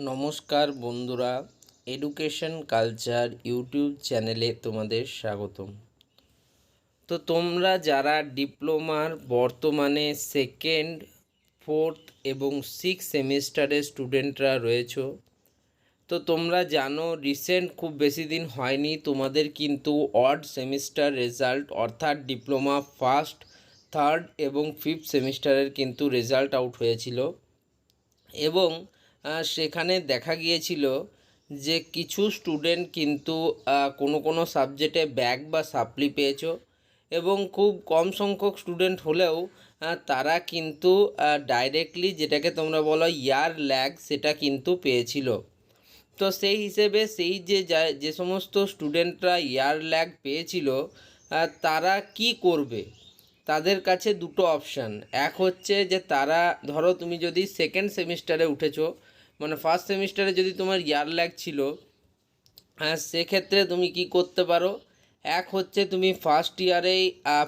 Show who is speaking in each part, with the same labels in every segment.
Speaker 1: নমস্কার বন্ধুরা, education culture YouTube চ্যানেলে তোমাদের স্বাগতম। তো তোমরা যারা ডিপ্লোমার বর্তমানে সেকেন্ড, ফোর্থ এবং সিক্স সেমিস্টারের স্টুডেন্টরা রয়েছো, তো তোমরা জানো রিসেন্ট খুব বেশি দিন হয়নি তোমাদের কিন্তু অড সেমিস্টার রেজাল্ট অর্থাৎ ডিপ্লোমা ফার্স্ট, থার্ড এবং ফিফথ সেমিস্টারের কিন্তু রেজাল্ট আউট হয়েছিল এবং সেখানে দেখা গিয়েছিল যে কিছু স্টুডেন্ট কিন্তু কোনো সাবজেক্টে ব্যাক বা সাপ্লি পেয়েছো এবং খুব কম সংখ্যক স্টুডেন্ট হলেও তারা কিন্তু ডাইরেক্টলি যেটাকে তোমরা বলো ইয়ার ল্যাগ সেটা কিন্তু পেয়েছিল। তো সেই হিসেবে সেই যে সমস্ত স্টুডেন্টরা ইয়ার ল্যাগ পেয়েছিল তারা কি করবে, তাদের কাছে দুটো অপশান। এক হচ্ছে যে তারা ধরো তুমি যদি সেকেন্ড সেমিস্টারে উঠেছো, মানে ফার্স্ট সেমিস্টারে যদি তোমার ইয়ার ল্যাগ ছিল, সেক্ষেত্রে তুমি কি করতে পারো। এক হচ্ছে তুমি ফার্স্ট ইয়ারেই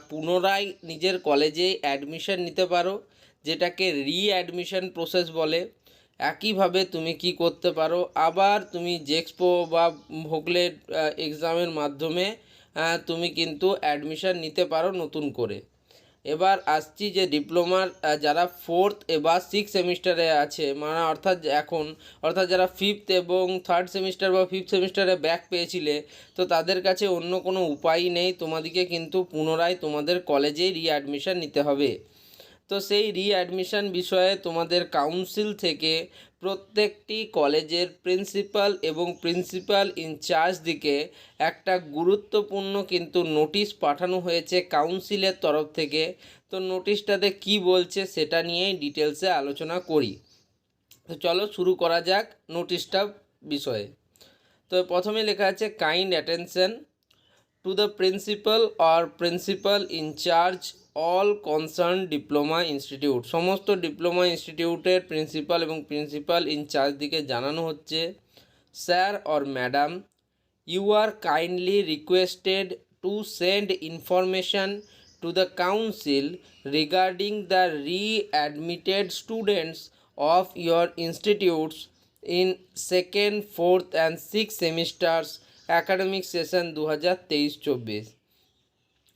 Speaker 1: পুনরায় নিজের কলেজে অ্যাডমিশন নিতে পারো, যেটাকে রিঅ্যাডমিশন প্রসেস বলে। একইভাবে তুমি কি করতে পারো, আবার তুমি জেক্সপো বা ভোগলেট এক্সামের মাধ্যমে তুমি কিন্তু অ্যাডমিশন নিতে পারো নতুন করে। এবার আসছি যে ডিপ্লোমার যারা ফোর্থ এবার সিক্স সেমিস্টারে আছে, মানে অর্থাৎ যারা ফিফথ এবং থার্ড সেমিস্টার বা ফিফথ সেমিস্টারে ব্যাক পেয়েছিলে, তো তাদের কাছে অন্য কোনো উপায় নেই, তোমাদেরকে কিন্তু পুনরায় তোমাদের কলেজেই রিঅ্যাডমিশন নিতে হবে। তো সেই রিঅ্যাডমিশন বিষয়ে তোমাদের কাউন্সিল থেকে প্রত্যেকটি কলেজের প্রিন্সিপাল এবং প্রিন্সিপাল ইনচার্জ দিকে একটা গুরুত্বপূর্ণ কিন্তু নোটিশ পাঠানো হয়েছে কাউন্সিলের তরফ থেকে। তো নোটিশটাতে কি বলছে সেটা নিয়েই ডিটেলসে আলোচনা করি। তো চলো শুরু করা যাক নোটিশটা বিষয়ে। তো প্রথমে লেখা আছে kind attention to the principal or principal in-charge all concern diploma institute. সমস্ত ডিপ্লোমা ইনস্টিটিউটের প্রিন্সিপাল এবং প্রিন্সিপাল ইনচার্জ দিকে জানানো হচ্ছে, sir or madam, you are kindly requested to send information to the council regarding the re-admitted students of your institutes in second, fourth and sixth semesters academic session 2023-24।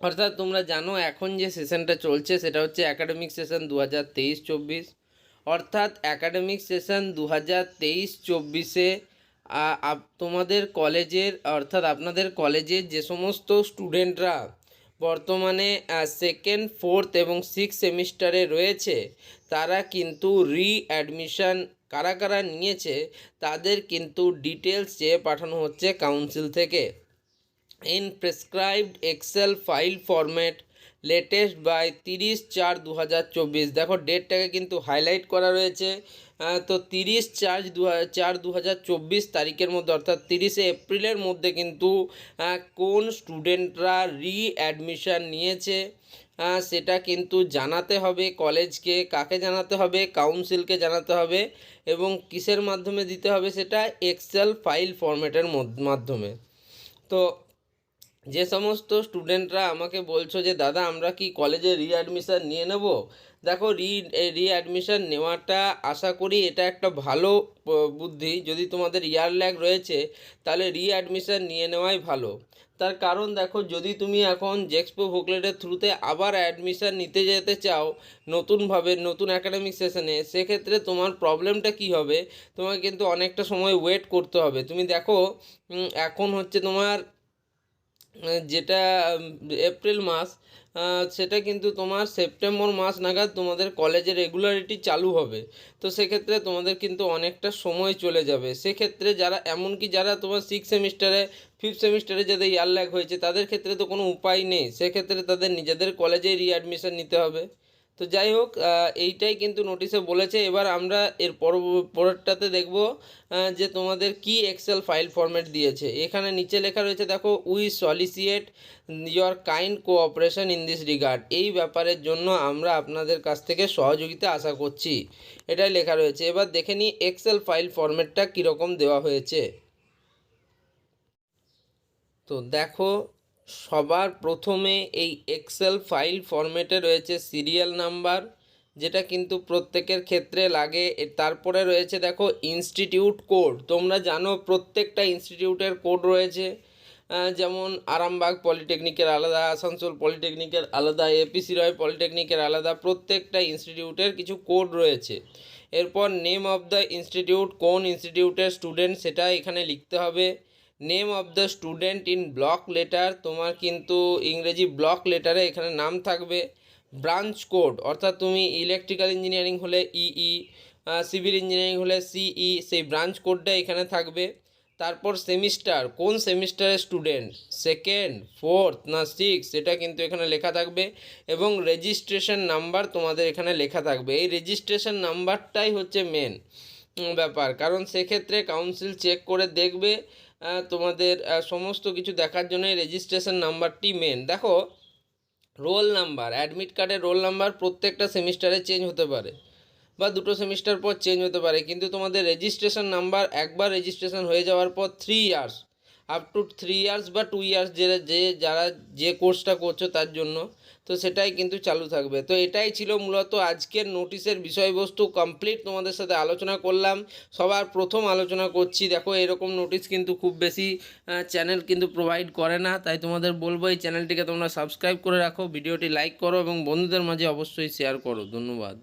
Speaker 1: অর্থাৎ তোমরা জানো এখন যে সেশনটা চলছে সেটা হচ্ছে অ্যাকাডেমিক সেশন 2023-24। অর্থাৎ অ্যাকাডেমিক সেশন 2023-24-এ তোমাদের কলেজের অর্থাৎ আপনাদের কলেজের যে সমস্ত স্টুডেন্টরা বর্তমানে সেকেন্ড, ফোর্থ এবং সিক্স সেমিস্টারে রয়েছে, তারা কিন্তু রিঅ্যাডমিশন কারা কারা নিয়েছে তাদের কিন্তু ডিটেলস চেয়ে পাঠানো হচ্ছে কাউন্সিল থেকে। In prescribed excel file format latest by 30/4/2024। দেখো ডেটটাকে কিন্তু হাইলাইট করা রয়েছে। তো 30/4/2024 তারিখের মধ্যে অর্থাৎ 30শে এপ্রিলের মধ্যে কিন্তু কোন স্টুডেন্টরা রিঅ্যাডমিশন নিয়েছে সেটা কিন্তু জানাতে হবে কলেজকে। কাকে জানাতে হবে? কাউন্সিলকে জানাতে হবে। এবং কিসের মাধ্যমে দিতে হবে সেটা? এক্সেল ফাইল ফরম্যাটের মাধ্যমে। তো যে সমস্ত স্টুডেন্টরা আমাকে বলছো যে দাদা আমরা কি কলেজে রিঅ্যাডমিশন নিয়ে নেব, দেখো রিঅ্যাডমিশন নেওয়াটা আশা করি এটা একটা ভালো বুদ্ধি। যদি তোমাদের ইয়ার ল্যাগ রয়েছে তাহলে রিঅ্যাডমিশন নিয়ে নেওয়াই ভালো। তার কারণ দেখো, যদি তুমি এখন জেক্সপো ভোকলেটের থ্রুতে আবার অ্যাডমিশন নিতে যেতে চাও নতুনভাবে নতুন অ্যাকাডেমিক সেশনে, সেক্ষেত্রে তোমার প্রবলেমটা কি হবে, তোমাকে কিন্তু অনেকটা সময় ওয়েট করতে হবে। তুমি দেখো এখন হচ্ছে তোমার যেটা এপ্রিল মাস, সেটা কিন্তু তোমার সেপ্টেম্বর মাস নাগাদ তোমাদের কলেজে রেগুলারিটি চালু হবে। তো সেক্ষেত্রে তোমাদের কিন্তু অনেকটা সময় চলে যাবে। সেক্ষেত্রে যারা এমনকি যারা তোমার সিক্স সেমিস্টারে, ফিফথ সেমিস্টারে যাদের ইয়ার ল্যাগ হয়েছে তাদের ক্ষেত্রে তো কোনো উপায় নেই, সেক্ষেত্রে তাদের নিজেদের কলেজেই রিঅ্যাডমিশন নিতে হবে। তো যাই হোক, এইটাই কিন্তু নোটিশে বলেছে। এবার আমরা এর পরেরটাতে দেখব যে তোমাদের কি এক্সেল ফাইল ফরম্যাট দিয়েছে। এখানে নিচে লেখা রয়েছে, দেখো, we solicit your kind cooperation in this regard. এই ব্যাপারের জন্য আমরা আপনাদের কাছ থেকে সহযোগিতা আশা করছি, এটাই লেখা রয়েছে। এবার দেখে নিই এক্সেল ফাইল ফরম্যাটটা কীরকম দেওয়া হয়েছে। তো দেখো, সবার প্রথমে এই এক্সেল ফাইল ফরম্যাটে রয়েছে সিরিয়াল নাম্বার, যেটা কিন্তু প্রত্যেকের ক্ষেত্রে লাগে। তারপরে রয়েছে দেখো ইনস্টিটিউট কোড। তোমরা জানো প্রত্যেকটা ইনস্টিটিউটের কোড রয়েছে, যেমন আরামবাগ পলিটেকনিকের আলাদা, আসানসোল পলিটেকনিকের আলাদা, এপিসি রয় পলিটেকনিকের আলাদা, প্রত্যেকটা ইনস্টিটিউটের কিছু কোড রয়েছে। এরপর নেম অফ দ্য ইনস্টিটিউট, কোন ইনস্টিটিউটের স্টুডেন্ট সেটা এখানে লিখতে হবে। Name of the student in block letter, তোমার কিন্তু ইংরেজি ব্লক লেটারে এখানে নাম থাকবে। ব্রাঞ্চ কোড, অর্থাৎ তুমি ইলেকট্রিক্যাল ইঞ্জিনিয়ারিং হলে ইই, সিভিল ইঞ্জিনিয়ারিং হলে সিই, সেই ব্রাঞ্চ কোডটা এখানে থাকবে। তারপর সেমিস্টার, কোন সেমিস্টারের স্টুডেন্ট, সেকেন্ড, ফোর্থ না সিক্স, সেটা কিন্তু এখানে লেখা থাকবে। এবং রেজিস্ট্রেশন নাম্বার তোমাদের এখানে লেখা থাকবে। এই রেজিস্ট্রেশন নাম্বারটাই হচ্ছে মেন ব্যাপার, কারণ সেক্ষেত্রে কাউন্সিল চেক করে দেখবে তোমাদের সমস্ত কিছু দেখার জন্য রেজিস্ট্রেশন নাম্বারটি মেন। দেখো রোল নাম্বার, অ্যাডমিট কার্ডের রোল নাম্বার প্রত্যেকটা সেমিস্টারে চেঞ্জ হতে পারে বা দুটো সেমিস্টার পর চেঞ্জ হতে পারে, কিন্তু তোমাদের রেজিস্ট্রেশন নাম্বার একবার রেজিস্ট্রেশন হয়ে যাওয়ার পর 3 ইয়ার্স, আপ টু 3 ইয়ার্স বা 2 ইয়ার্স, যারা যে কোর্সটা করছো তার জন্য, তো সেটাই কিন্তু চালু থাকবে। তো এটাই ছিল মূলত আজকের নোটিশের বিষয়বস্তু। কমপ্লিট তোমাদের সাথে আলোচনা করলাম। সবার প্রথম আলোচনা করছি। দেখো এরকম নোটিশ কিন্তু খুব বেশি চ্যানেল কিন্তু প্রোভাইড করে না, তাই তোমাদের বলবো এই চ্যানেলটিকে তোমরা সাবস্ক্রাইব করে রাখো, ভিডিওটি লাইক করো এবং বন্ধুদের মাঝে অবশ্যই শেয়ার করো। ধন্যবাদ।